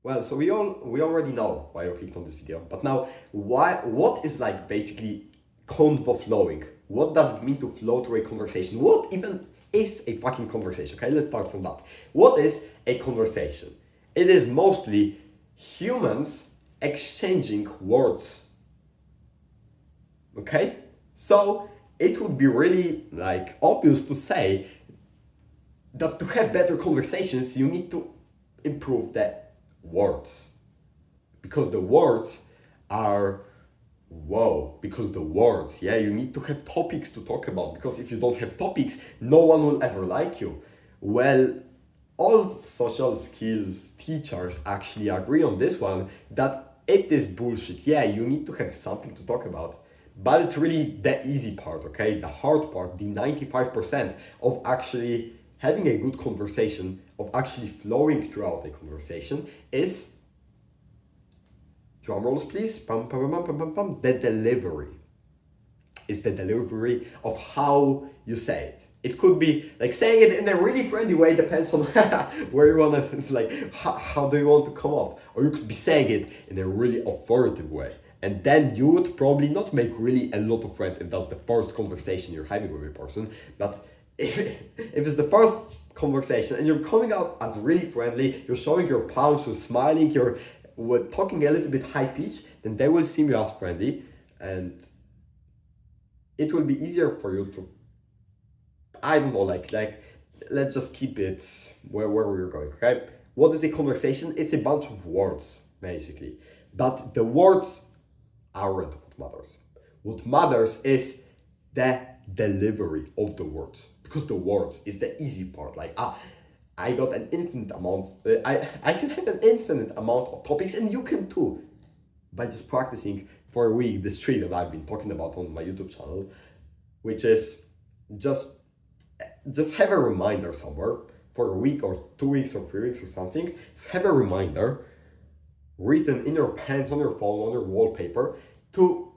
Well, so we already know why you clicked on this video, but now what is like basically convo flowing? What does it mean to flow through a conversation? What even is a fucking conversation? Okay, let's start from that. What is a conversation? It is mostly humans exchanging words. Okay? So it would be really like obvious to say that to have better conversations you need to improve the words, because the words are because the words, yeah, you need to have topics to talk about, because if you don't have topics no one will ever like you. Well, all social skills teachers actually agree on this one, that it is bullshit. Yeah, you need to have something to talk about, but it's really the easy part, okay? The hard part, the 95% of actually having a good conversation, of actually flowing throughout a conversation, is, drum rolls please, pum, pum, pum, pum, pum, pum, the delivery. Is the delivery of how you say it. It could be like saying it in a really friendly way, depends on where you want to, it's like, how do you want to come off? Or you could be saying it in a really authoritative way. And then you would probably not make really a lot of friends if that's the first conversation you're having with a person. But if it's the first conversation and you're coming out as really friendly, you're showing your palms, you're smiling, you're talking a little bit high pitch, then they will see you as friendly, and it will be easier for you to, I don't know, like let's just keep it where we're going, okay? What is a conversation? It's a bunch of words, basically. But the words aren't what matters. What matters is the delivery of the words, because the words is the easy part. Like, I got an infinite amount, I can have an infinite amount of topics, and you can too, by just practicing for a week this trick that I've been talking about on my YouTube channel, which is just have a reminder somewhere for a week or 2 weeks or 3 weeks or something. Just have a reminder written in your pens, on your phone, on your wallpaper, to,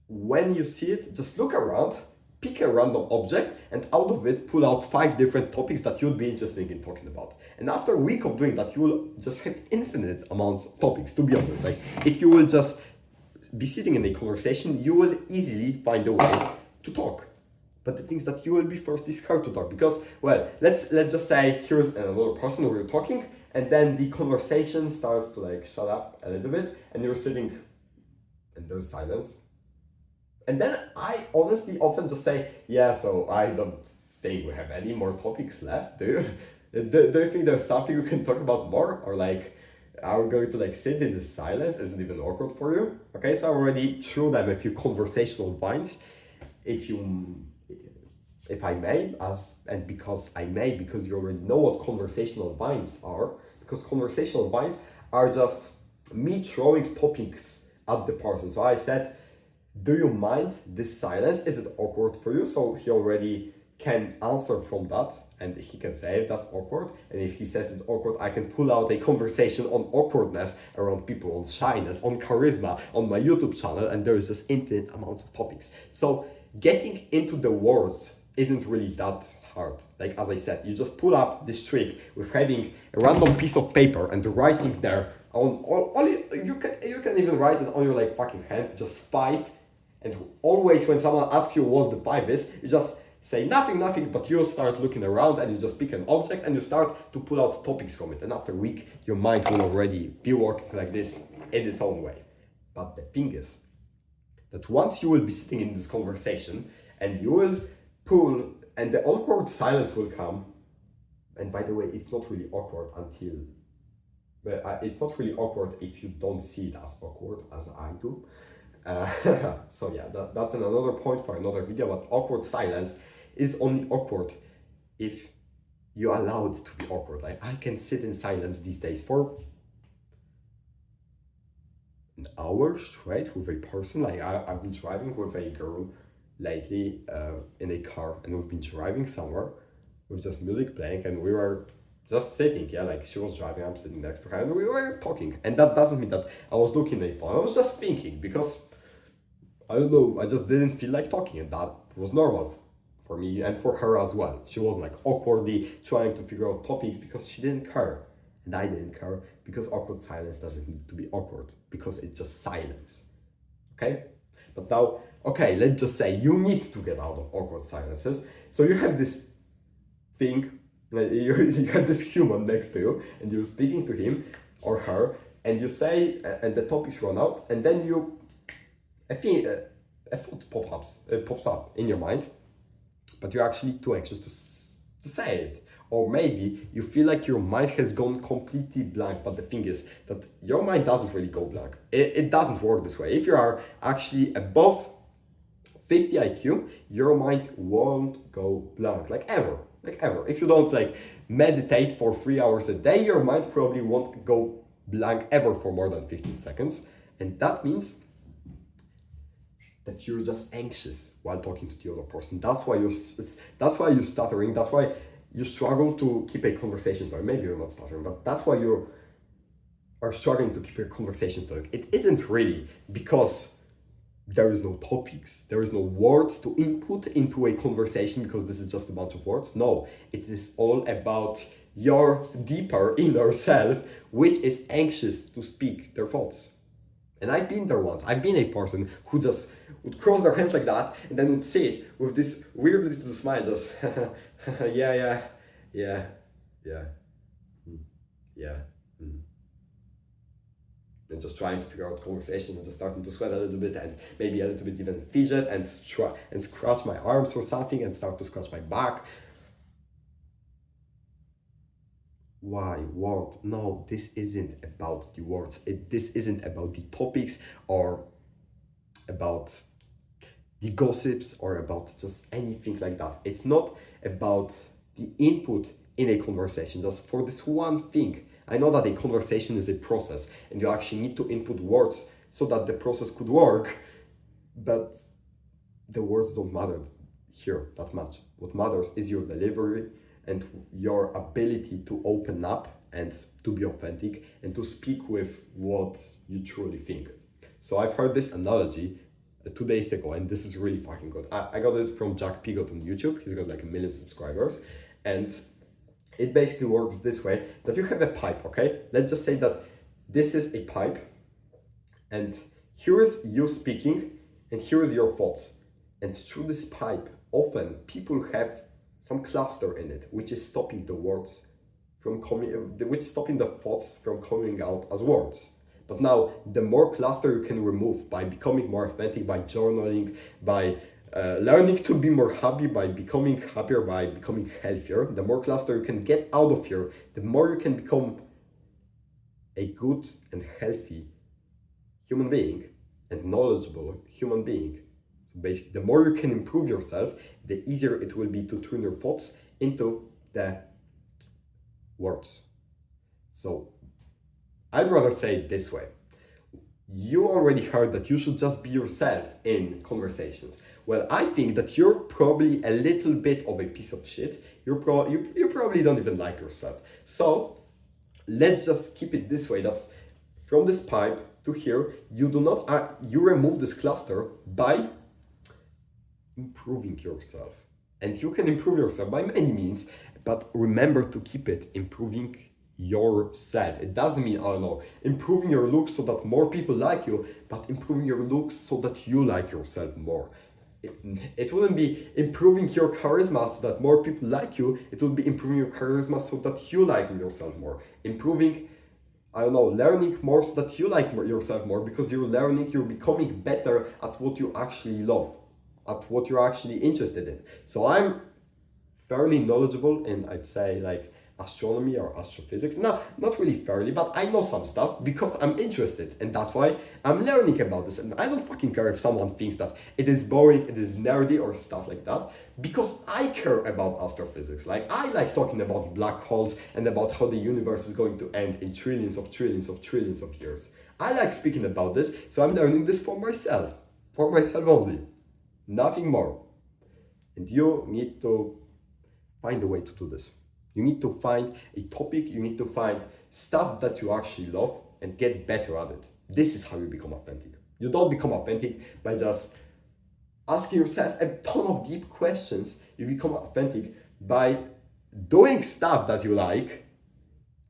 when you see it, just look around, pick a random object, and out of it pull out 5 different topics that you'd be interested in talking about. And after a week of doing that, you will just have infinite amounts of topics, to be honest. Like, if you will just be sitting in a conversation, you will easily find a way to talk. But the things that you will be first is scared to talk, because, well, let's just say here's another person who you're talking, and then the conversation starts to like shut up a little bit, and you're sitting and there's silence. And then I honestly often just say, yeah, so I don't think we have any more topics left, do you? Do you think there's something we can talk about more? Or like, are we going to like sit in this silence? Is it even awkward for you? Okay, so I already threw them a few conversational vines. If I may, because you already know what conversational vines are, because conversational vines are just me throwing topics at the person. So I said, do you mind this silence? Is it awkward for you? So he already can answer from that, and he can say if that's awkward. And if he says it's awkward, I can pull out a conversation on awkwardness around people, on shyness, on charisma, on my YouTube channel, and there is just infinite amounts of topics. So getting into the words isn't really that hard. Like, as I said, you just pull up this trick with having a random piece of paper and writing there on you can even write it on your like fucking hand, just 5. And always when someone asks you what the 5 is, you just say nothing, but you start looking around and you just pick an object and you start to pull out topics from it. And after a week, your mind will already be working like this in its own way. But the thing is that once you will be sitting in this conversation and you will pull, and the awkward silence will come. And by the way, it's not really awkward it's not really awkward if you don't see it as awkward as I do. So yeah, that's another point for another video. But awkward silence is only awkward if you allow it to be awkward. Like, I can sit in silence these days for an hour straight with a person. Like, I've been driving with a girl lately in a car, and we've been driving somewhere with just music playing, and we were just sitting, yeah, like she was driving, I'm sitting next to her, and we were talking. And that doesn't mean that I was looking at the phone, I was just thinking, because I don't know, I just didn't feel like talking, and that was normal for me and for her as well. She was like awkwardly trying to figure out topics because she didn't care, and I didn't care, because awkward silence doesn't need to be awkward, because it's just silence. Okay? But now, okay, let's just say you need to get out of awkward silences. So you have this thing, you have this human next to you, and you're speaking to him or her, and you say, and the topics run out, and then a thought pops up in your mind, but you're actually too anxious to say it. Or maybe you feel like your mind has gone completely blank, but the thing is that your mind doesn't really go blank. It doesn't work this way. If you are actually above 50 IQ, your mind won't go blank, like ever. If you don't like meditate for 3 hours a day, your mind probably won't go blank ever for more than 15 seconds. And that means that you're just anxious while talking to the other person. That's why you're stuttering. That's why you struggle to keep a conversation going. Maybe you're not stuttering, but that's why you are struggling to keep your conversation going. It isn't really because there is no topics, there is no words to input into a conversation, because this is just a bunch of words. No, it is all about your deeper inner self, which is anxious to speak their thoughts. And I've been there once. I've been a person who just would cross their hands like that and then would sit with this weird little smile, just yeah. And just trying to figure out conversation and just starting to sweat a little bit, and maybe a little bit even fidget and scratch my arms or something and start to scratch my back. Why? What? No, this isn't about the words. This isn't about the topics or about the gossips or about just anything like that. It's not about the input in a conversation, just for this one thing. I know that a conversation is a process and you actually need to input words so that the process could work, but the words don't matter here that much. What matters is your delivery and your ability to open up and to be authentic and to speak with what you truly think. So I've heard this analogy 2 days ago, and this is really fucking good. I got it from Jack Pigot on YouTube. He's got like 1 million subscribers, and it basically works this way: that you have a pipe, okay? Let's just say that this is a pipe, and here is you speaking, and here is your thoughts. And through this pipe, often people have some cluster in it, which is stopping the words from coming, which is stopping the thoughts from coming out as words. But now, the more cluster you can remove by becoming more authentic, by journaling, by learning to be more happy, by becoming happier, by becoming healthier, the more cluster you can get out of here, the more you can become a good and healthy human being and knowledgeable human being. So basically, the more you can improve yourself, the easier it will be to turn your thoughts into the words. So I'd rather say it this way. You already heard that you should just be yourself in conversations. Well, I think that you're probably a little bit of a piece of shit. You probably don't even like yourself. So let's just keep it this way, that from this pipe to here, you do not, you remove this cluster by improving yourself. And you can improve yourself by many means, but remember to keep it improving yourself. It doesn't mean, I don't know, improving your looks so that more people like you, but improving your looks so that you like yourself more. It wouldn't be improving your charisma so that more people like you. It would be improving your charisma so that you like yourself more. Improving, I don't know, learning more so that you like yourself more, because you're learning, you're becoming better at what you actually love, at what you're actually interested in. So I'm fairly knowledgeable in, I'd say, like astronomy or astrophysics. No, not really fairly, but I know some stuff because I'm interested, and that's why I'm learning about this. And I don't fucking care if someone thinks that it is boring, it is nerdy or stuff like that, because I care about astrophysics. Like, I like talking about black holes and about how the universe is going to end in trillions of years. I like speaking about this, so I'm learning this for myself only, nothing more. And you need to find a way to do this. You need to find a topic, you need to find stuff that you actually love and get better at it. This is how you become authentic. You don't become authentic by just asking yourself a ton of deep questions. You become authentic by doing stuff that you like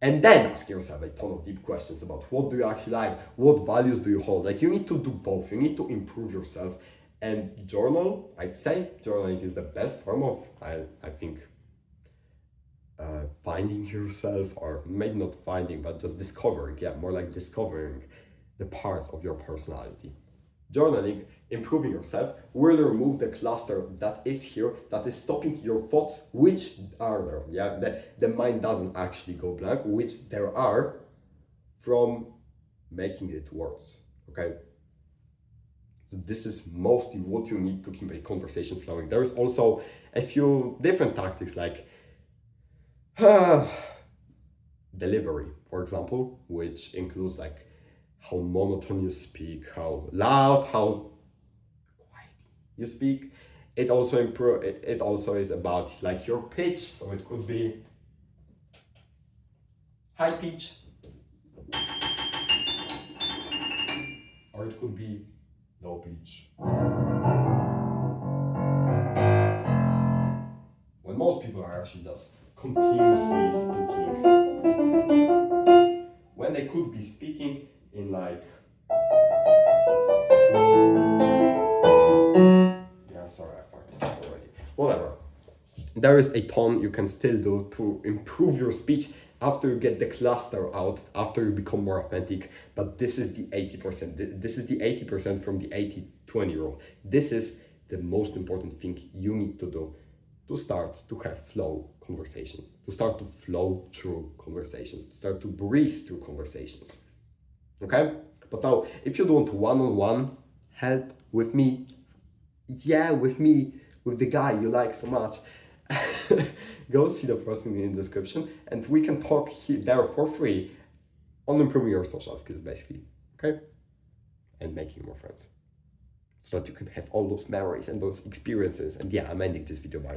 And then ask yourself a ton of deep questions about what do you actually like, what values do you hold. Like, you need to do both. You need to improve yourself. And journal, I'd say journaling is the best form of, I think, finding yourself, or maybe not finding, but just discovering. Yeah, more like discovering the parts of your personality. Journaling, improving yourself, will remove the cluster that is here, that is stopping your thoughts, which are there. Yeah, the mind doesn't actually go blank, which there are, from making it worse. Okay. So this is mostly what you need to keep a conversation flowing. There is also a few different tactics, like delivery, for example, which includes like how monotone you speak, how loud, how quiet you speak. It also it also is about like your pitch, so it could be high pitch, or it could be low pitch. When most people are actually just continuously speaking, when they could be speaking in like, yeah, sorry, I fucked this up already. Whatever. There is a ton you can still do to improve your speech after you get the cluster out, after you become more authentic. But this is the 80%. This is the 80% from the 80-20 rule. This is the most important thing you need to do to start to have flow conversations, to start to flow through conversations, to start to breeze through conversations. Okay? But now, if you want one-on-one help with me, with the guy you like so much, go see the first link in the description, and we can talk there for free on improving your social skills, basically. Okay? And making more friends, so that you can have all those memories and those experiences. And yeah, I'm ending this video by